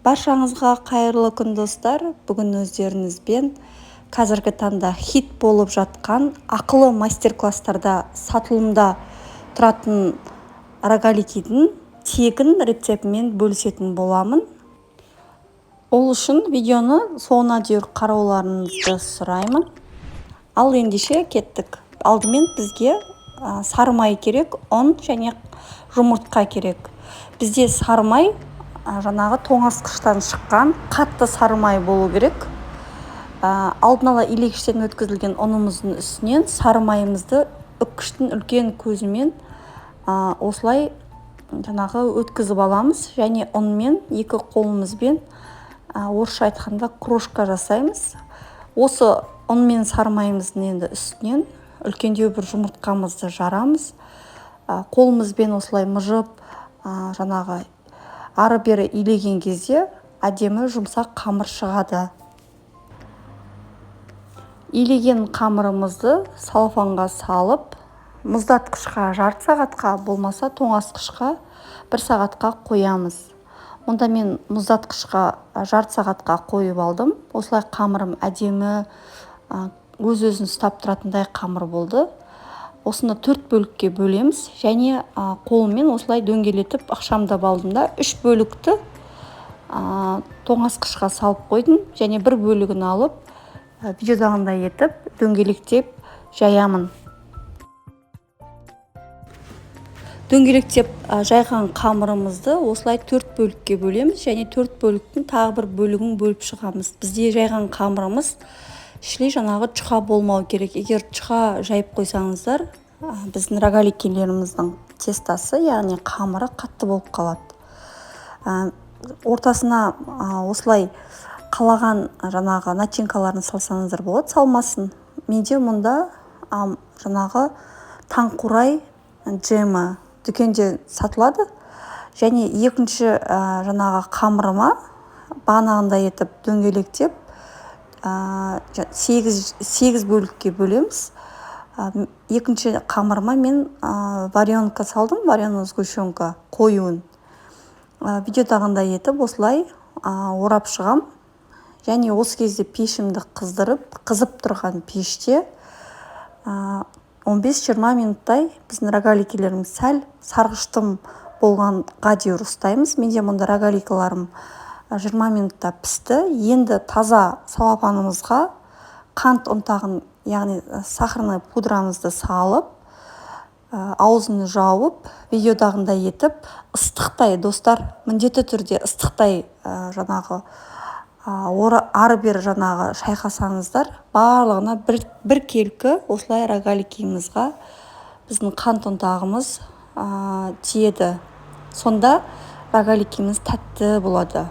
Баршаңызға қайырлы күн достар. Бүгін өздеріңізбен қазіргі таңда хит болып жатқан ақылы мастер-класстарда сатылымда тұратын рогаликидің тегін рецептімен бөлісетін боламын. Ол үшін видеоны соңына дейін қарауларыңызды сұраймын. Ал ендеше кеттік. Алдымен бізге сары май керек, ұн және жұмыртқа керек. Бізде сары май жаңағы тоңазытқыштан шыққан қатты сары май болу керек. Алдын ала иленгіштен өткізілген ұнымыздың үстінен сары майымызды үккіштің үлкен көзімен осылай жаңағы өткізіп аламыз, және ұнмен екі қолымызбен орысша айтқанда крошка жасаймыз. Осы ұн мен сары майымыздың енді үстінен үлкендеу бір жұмыртқамызды жарамыз. Қолымызбен осылай мұжып жаңағы ары-бері илеген кезде әдемі жұмсақ қамыр шығады. Илеген қамырымызды салфанға салып, мұздатқышқа жарты сағатқа, болмаса тоңазытқышқа 1 сағатқа қоямыз. Онда мен мұздатқышқа жарты сағатқа қойып алдым. Осылай қамырым әдемі өз-өзін ұстап тұратындай қамыр болды. Осыны 4 бөлікке бөлеміз, және қолыммен осылай дөңгелетіп ықшамдап алдым да 3 бөлікті тоңазытқышқа салып қойдым, және 1 бөлігін алып видеодағындай етіп дөңгелектеп жаямын. Дөңгелектеп жайған қамырымызды осылай 4 бөлікке бөлеміз, және 4 бөліктің тағы 1 бөлігін бөліп шығамыз. Бізде жайған қамырымыз ішіле жаңағы жұқа болмау керек. Егер жұқа жайып қойсаңыздар, біздің рогаликилеріміздің тестасы, яғни қамыры қатты болып қалады. Ортасына осылай қалаған жаңағы начинкаларын салсаңыздар болады, салмасын. Менде мұнда жаңағы таңқурай джемі дүкенде сатылады. Және екінші жаңағы қамырыма бағанағындай етіп дөңгелектеп 8 бөлікке бөлеміз. Екінші қамырыма мен варенка салдым, вареная сгущенка қоюын. Видеодағындай етіп осылай орап шығам. Және осы кезде пешімді қызып тұрған пеште 15-20 минуттай біздің рогаликилеріміз сәл сарғыштым болғанға дейін ұстаймыз. Менде мұнда рогаликаларым 20 минутта пісті. Енді таза салапанымызға қант ұнтағын, яғни сахарный пудрамызды салып, аузын жауып, видеодағындай етіп, ыстықтай, достар, міндетті түрде ыстықтай жаңағы ары-бері жаңағы шайқасаңыздар, барлығына бір келкі осылай рогаликимызға біздің қант ұнтағымыз тиеді. Сонда рогаликиміз тәтті болады.